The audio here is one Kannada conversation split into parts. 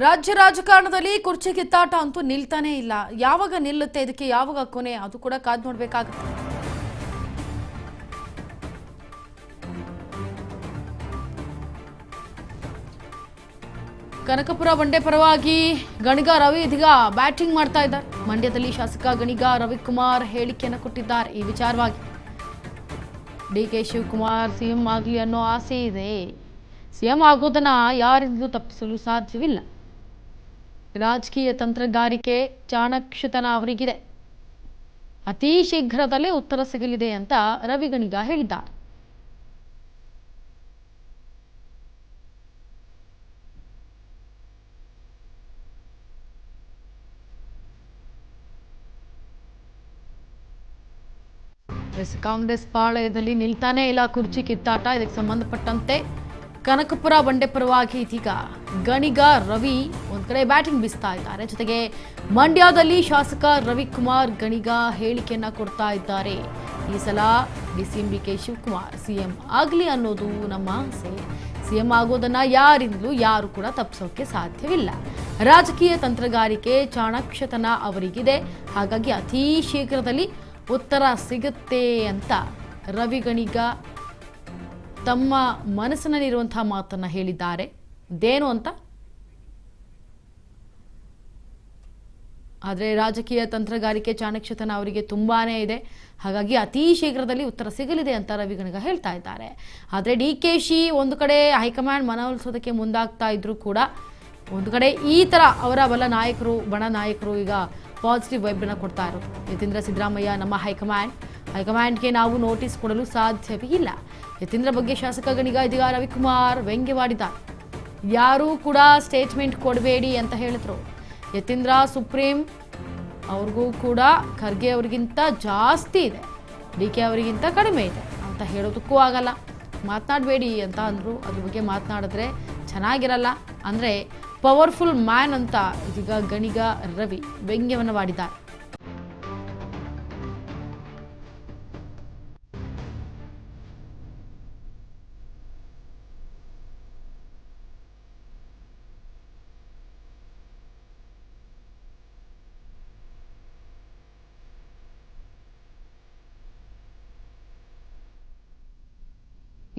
ರಾಜ್ಯ ರಾಜಕಾರಣದಲ್ಲಿ ಕುರ್ಚಿ ಕಿತ್ತಾಟ ಅಂತೂ ನಿಲ್ತಾನೇ ಇಲ್ಲ. ಯಾವಾಗ ನಿಲ್ಲುತ್ತೆ, ಇದಕ್ಕೆ ಯಾವಾಗ ಕೊನೆ, ಅದು ಕೂಡ ಕಾದು ನೋಡಬೇಕಾಗುತ್ತೆ. ಕನಕಪುರ ಬಂಡೆ ಪರವಾಗಿ ಗಣಿಗ ರವಿ ಇದೀಗ ಬ್ಯಾಟಿಂಗ್ ಮಾಡ್ತಾ ಇದ್ದಾರೆ. ಮಂಡ್ಯದಲ್ಲಿ ಶಾಸಕ ಗಣಿಗ ರವಿಕುಮಾರ್ ಹೇಳಿಕೆಯನ್ನು ಕೊಟ್ಟಿದ್ದಾರೆ. ಈ ವಿಚಾರವಾಗಿ ಡಿಕೆ ಶಿವಕುಮಾರ್ ಸಿಎಂ ಆಗಲಿ ಅನ್ನೋ ಆಸೆ ಇದೆ. ಸಿಎಂ ಆಗೋದನ್ನ ಯಾರಿಂದಲೂ ತಪ್ಪಿಸಲು ಸಾಧ್ಯವಿಲ್ಲ. ರಾಜಕೀಯ ತಂತ್ರಗಾರಿಕೆ ಚಾಣಾಕ್ಷತನ ಅವರಿಗಿದೆ. ಅತಿ ಶೀಘ್ರದಲ್ಲೇ ಉತ್ತರ ಸಿಗಲಿದೆ ಅಂತ ರವಿ ಗಣಿಗ ಹೇಳಿದ್ದಾರೆ. ಕಾಂಗ್ರೆಸ್ ಪಾಳಯದಲ್ಲಿ ನಿಲ್ತಾನೇ ಇಲ್ಲ ಕುರ್ಚಿ ಕಿತ್ತಾಟ. ಇದಕ್ಕೆ ಸಂಬಂಧಪಟ್ಟಂತೆ ಕನಕಪುರ ಬಂಡೆ ಪರವಾಗಿ ಇದೀಗ ಗಣಿಗ ರವಿ ಒಂದ್ ಕಡೆ ಬ್ಯಾಟಿಂಗ್ ಬೀಸ್ತಾ ಇದ್ದಾರೆ. ಜೊತೆಗೆ ಮಂಡ್ಯದಲ್ಲಿ ಶಾಸಕ ರವಿಕುಮಾರ್ ಗಣಿಗ ಹೇಳಿಕೆಯನ್ನ ಕೊಡ್ತಾ ಇದ್ದಾರೆ. ಈ ಸಲ ಡಿಸಿಎಂ ಡಿಕೆ ಶಿವಕುಮಾರ್ ಸಿಎಂ ಆಗಲಿ ಅನ್ನೋದು ನಮ್ಮ ಆಸೆ. ಸಿಎಂ ಆಗೋದನ್ನ ಯಾರಿಂದಲೂ ಯಾರು ಕೂಡ ತಪ್ಪಿಸೋಕೆ ಸಾಧ್ಯವಿಲ್ಲ. ರಾಜಕೀಯ ತಂತ್ರಗಾರಿಕೆ ಚಾಣಾಕ್ಷತನ ಅವರಿಗಿದೆ. ಹಾಗಾಗಿ ಅತಿ ಶೀಘ್ರದಲ್ಲಿ ಉತ್ತರ ಸಿಗುತ್ತೆ ಅಂತ ರವಿ ಗಣಿಗ ತಮ್ಮ ಮನಸ್ಸಿನಲ್ಲಿರುವಂತಹ ಮಾತನ್ನ ಹೇಳಿದ್ದಾರೆ. ಇದೇನು ಅಂತ ಆದರೆ ರಾಜಕೀಯ ತಂತ್ರಗಾರಿಕೆ ಚಾಣಾಕ್ಷತನ ಅವರಿಗೆ ತುಂಬಾನೇ ಇದೆ. ಹಾಗಾಗಿ ಅತಿ ಶೀಘ್ರದಲ್ಲಿ ಉತ್ತರ ಸಿಗಲಿದೆ ಅಂತ ರವಿ ಗಣಿಗ ಹೇಳ್ತಾ ಇದ್ದಾರೆ. ಆದರೆ ಡಿಕೆಶಿ ಒಂದು ಕಡೆ ಹೈಕಮಾಂಡ್ ಮನವೊಲಿಸೋದಕ್ಕೆ ಮುಂದಾಗ್ತಾ ಇದ್ರು ಕೂಡ ಒಂದು ಕಡೆ ಈ ತರ ಅವರ ಬಲ ನಾಯಕರು ಬಣ ನಾಯಕರು ಈಗ ಪಾಸಿಟಿವ್ ವೈಬ್ನ ಕೊಡ್ತಾ ಇರೋದು. ಯತೀಂದ್ರ ಸಿದ್ದರಾಮಯ್ಯ ನಮ್ಮ ಹೈಕಮಾಂಡ್ಗೆ ನಾವು ನೋಟಿಸ್ ಕೊಡಲು ಸಾಧ್ಯವೇ ಇಲ್ಲ. ಯತೀಂದ್ರ ಬಗ್ಗೆ ಶಾಸಕ ಗಣಿಗ ಇದೀಗ ರವಿಕುಮಾರ್ ವ್ಯಂಗ್ಯವಾಡಿದ್ದಾರೆ. ಯಾರೂ ಕೂಡ ಸ್ಟೇಟ್ಮೆಂಟ್ ಕೊಡಬೇಡಿ ಅಂತ ಹೇಳಿದ್ರು. ಯತೀಂದ್ರ ಸುಪ್ರೀಂ ಅವ್ರಿಗೂ ಕೂಡ ಖರ್ಗೆ ಅವರಿಗಿಂತ ಜಾಸ್ತಿ ಇದೆ, ಡಿಕೆ ಅವರಿಗಿಂತ ಕಡಿಮೆ ಇದೆ ಅಂತ ಹೇಳೋದಕ್ಕೂ ಆಗಲ್ಲ. ಮಾತನಾಡಬೇಡಿ ಅಂತ ಅಂದರು. ಅದ್ರ ಬಗ್ಗೆ ಮಾತನಾಡಿದ್ರೆ ಚೆನ್ನಾಗಿರಲ್ಲ, ಅಂದರೆ ಪವರ್ಫುಲ್ ಮ್ಯಾನ್ ಅಂತ ಇದೀಗ ಗಣಿಗ ರವಿ ವ್ಯಂಗ್ಯವನ್ನು ಮಾಡಿದ್ದಾರೆ.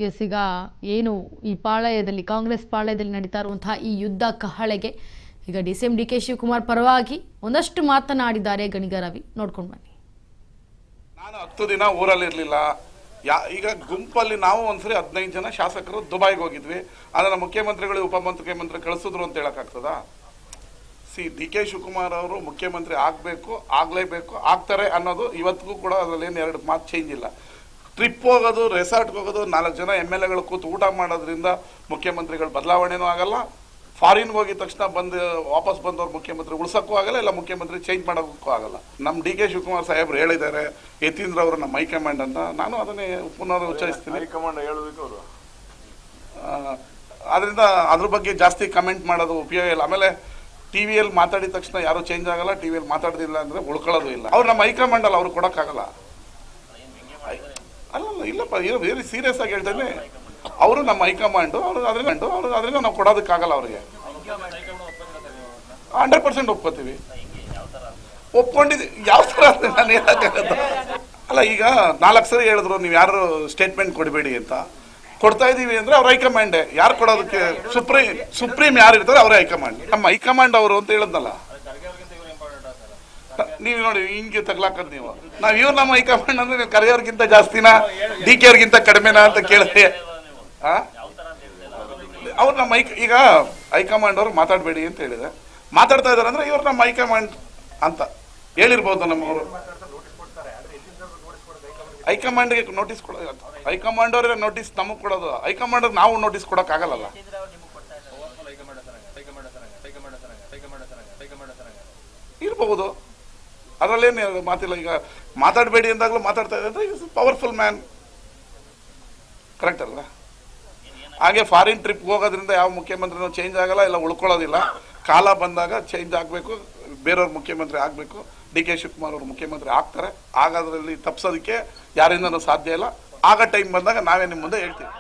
ಎಸ್, ಈಗ ಏನು ಈ ಪಾಳಯದಲ್ಲಿ ಕಾಂಗ್ರೆಸ್ ಪಾಳಯದಲ್ಲಿ ನಡೀತಾ ಇರುವಂತಹ ಈ ಯುದ್ಧ ಕಹಳೆಗೆ ಈಗ ಡಿಸಿಎಂ ಡಿಕೆ ಶಿವಕುಮಾರ್ ಪರವಾಗಿ ಒಂದಷ್ಟು ಮಾತನಾಡಿದ್ದಾರೆ ಗಣಿಗ ರವಿ. ನೋಡ್ಕೊಂಡು ಬನ್ನಿ. ನಾನು 10 ದಿನ ಊರಲ್ಲಿ ಇರಲಿಲ್ಲ. ಈಗ ಗುಂಪಲ್ಲಿ ನಾವು ಒಂದ್ಸರಿ 15 ಜನ ಶಾಸಕರು ದುಬೈಗೆ ಹೋಗಿದ್ವಿ. ಅದನ್ನ ಮುಖ್ಯಮಂತ್ರಿಗಳು ಉಪಮುಖ್ಯಮಂತ್ರಿ ಕಳಿಸಿದ್ರು ಅಂತ ಹೇಳಕ್ಕಾಗ್ತದಾ? ಡಿಕೆ ಶಿವಕುಮಾರ್ ಅವರು ಮುಖ್ಯಮಂತ್ರಿ ಆಗ್ಲೇಬೇಕು, ಆಗ್ತಾರೆ ಅನ್ನೋದು ಇವತ್ತಿಗೂ ಕೂಡ ಅದರಲ್ಲಿ 2 ಮಾತು ಚೇಂಜ್ ಇಲ್ಲ. ಟ್ರಿಪ್ ಹೋಗೋದು, ರೆಸಾರ್ಟ್ಗೆ ಹೋಗೋದು, 4 ಜನ MLAಗಳು ಕೂತು ಊಟ ಮಾಡೋದ್ರಿಂದ ಮುಖ್ಯಮಂತ್ರಿಗಳು ಬದಲಾವಣೆನೂ ಆಗಲ್ಲ. ಫಾರಿನ್ಗೆ ಹೋಗಿದ ತಕ್ಷಣ ವಾಪಸ್ ಬಂದವ್ರು ಮುಖ್ಯಮಂತ್ರಿ ಉಳಿಸೋಕ್ಕೂ ಆಗಲ್ಲ, ಇಲ್ಲ ಮುಖ್ಯಮಂತ್ರಿ ಚೇಂಜ್ ಮಾಡೋಕ್ಕೂ ಆಗಲ್ಲ. ನಮ್ಮ ಡಿ ಕೆ ಶಿವಕುಮಾರ್ ಸಾಹೇಬ್ರು ಹೇಳಿದ್ದಾರೆ ಯತೀಂದ್ರ ಅವರು ನಮ್ಮ ಹೈಕಮಾಂಡ್ ಅಂತ. ನಾನು ಅದನ್ನೇ ಪುನರ್ ಉಚ್ಚರಿಸ್ತೀನಿ. ಹೈಕಮಾಂಡ್ ಹೇಳೋದಕ್ಕೆ ಅವರು ಅದರಿಂದ ಅದ್ರ ಬಗ್ಗೆ ಜಾಸ್ತಿ ಕಮೆಂಟ್ ಮಾಡೋದು ಉಪಯೋಗ ಇಲ್ಲ. ಆಮೇಲೆ ಟಿವಿಯಲ್ಲಿ ಮಾತಾಡಿದ ತಕ್ಷಣ ಯಾರು ಚೇಂಜ್ ಆಗಲ್ಲ, ಟಿವಿಯಲ್ಲಿ ಮಾತಾಡೋದಿಲ್ಲ ಅಂದರೆ ಉಳ್ಕೊಳ್ಳೋದು ಇಲ್ಲ. ಅವ್ರು ನಮ್ಮ ಹೈಕಮಾಂಡ್ ಅಲ್ಲ, ಅವ್ರು ಕೊಡೋಕ್ಕಾಗಲ್ಲ. ಅಲ್ಲ ಇಲ್ಲಪ್ಪ, ವೆರಿ ಸೀರಿಯಸ್ ಆಗಿ ಹೇಳ್ತೇನೆ. ಅವರು ನಮ್ಮ ಹೈಕಮಾಂಡು, ಅದರಿಂದ ನಾವು ಕೊಡೋದಕ್ಕಾಗಲ್ಲ. ಅವ್ರಿಗೆ 100% ಒಪ್ಕೋತೀವಿ. ಒಪ್ಕೊಂಡಿದ್ದೀವಿ. ಯಾವ ಥರ ನಾನು ಹೇಳಕ್ಕಾಗಲ್ಲ. ಅಲ್ಲ, ಈಗ 4 ಸರಿ ಹೇಳಿದ್ರು ನೀವು ಯಾರು ಸ್ಟೇಟ್ಮೆಂಟ್ ಕೊಡಬೇಡಿ ಅಂತ. ಕೊಡ್ತಾ ಇದ್ದೀವಿ ಅಂದರೆ ಅವ್ರ ಹೈಕಮಾಂಡೇ. ಯಾರು ಕೊಡೋದಕ್ಕೆ ಸುಪ್ರೀಂ ಯಾರು ಇರ್ತಾರೆ ಅವರೇ ಹೈಕಮಾಂಡ್. ನಮ್ಮ ಹೈಕಮಾಂಡ್ ಅವರು ಅಂತ ಹೇಳಿದ್ನಲ್ಲ. ನೀವು ನೋಡಿ ಹಿಂಗೆ ತಗ್ಲಾಕದ್ ನೀವು. ಇವ್ರು ನಮ್ಮ ಹೈಕಮಾಂಡ್ ಅಂದ್ರೆ ನೀವು ಕರೆಯೋರ್ಗಿಂತ ಜಾಸ್ತಿನಾ ಡಿ.ಕೆ ಅವ್ರಿಗಿಂತ ಕಡಿಮೆನಾ ಅಂತ ಕೇಳಿದ್ರೆ ಅವ್ರು ನಮ್ಮ ಈಗ ಹೈಕಮಾಂಡ್ ಅವರು ಮಾತಾಡಬೇಡಿ ಅಂತ ಹೇಳಿದೆ. ಮಾತಾಡ್ತಾ ಇದಾರೆ ಅಂದ್ರೆ ಇವ್ರು ನಮ್ಮ ಹೈಕಮಾಂಡ್ ಅಂತ ಹೇಳಿರ್ಬೋದು. ನಮ್ಮವರು ಹೈಕಮಾಂಡ್ಗೆ ನೋಟಿಸ್ ಕೊಡೋದು, ಹೈಕಮಾಂಡ್ ಅವ್ರಿಗೆ ನೋಟಿಸ್ ನಮಗೆ ಕೊಡೋದು. ಹೈಕಮಾಂಡ್ ನಾವು ನೋಟಿಸ್ ಕೊಡೋಕ್ಕಾಗಲ್ಲ. ಇರ್ಬಹುದು, ಅದರಲ್ಲೇನು ಮಾತಿಲ್ಲ. ಈಗ ಮಾತಾಡಬೇಡಿ ಅಂದಾಗಲೂ ಮಾತಾಡ್ತಾ ಇದ್ದಾರೆ. ಪವರ್ಫುಲ್ ಮ್ಯಾನ್, ಕರೆಕ್ಟ್ ಅಲ್ಲ? ಹಾಗೆ ಫಾರಿನ್ ಟ್ರಿಪ್ ಹೋಗೋದ್ರಿಂದ ಯಾವ ಮುಖ್ಯಮಂತ್ರಿನೂ ಚೇಂಜ್ ಆಗಲ್ಲ, ಇಲ್ಲ ಉಳ್ಕೊಳ್ಳೋದಿಲ್ಲ. ಕಾಲ ಬಂದಾಗ ಚೇಂಜ್ ಆಗಬೇಕು, ಬೇರೆಯವ್ರ ಮುಖ್ಯಮಂತ್ರಿ ಆಗಬೇಕು. ಡಿ ಕೆ ಶಿವಕುಮಾರ್ ಅವರು ಮುಖ್ಯಮಂತ್ರಿ ಆಗ್ತಾರೆ. ಆಗೋದ್ರಲ್ಲಿ ತಪ್ಪಿಸೋದಕ್ಕೆ ಯಾರಿಂದನೂ ಸಾಧ್ಯ ಇಲ್ಲ. ಆಗ ಟೈಮ್ ಬಂದಾಗ ನಾವೇ ನಿಮ್ಮ ಮುಂದೆ ಹೇಳ್ತೀವಿ.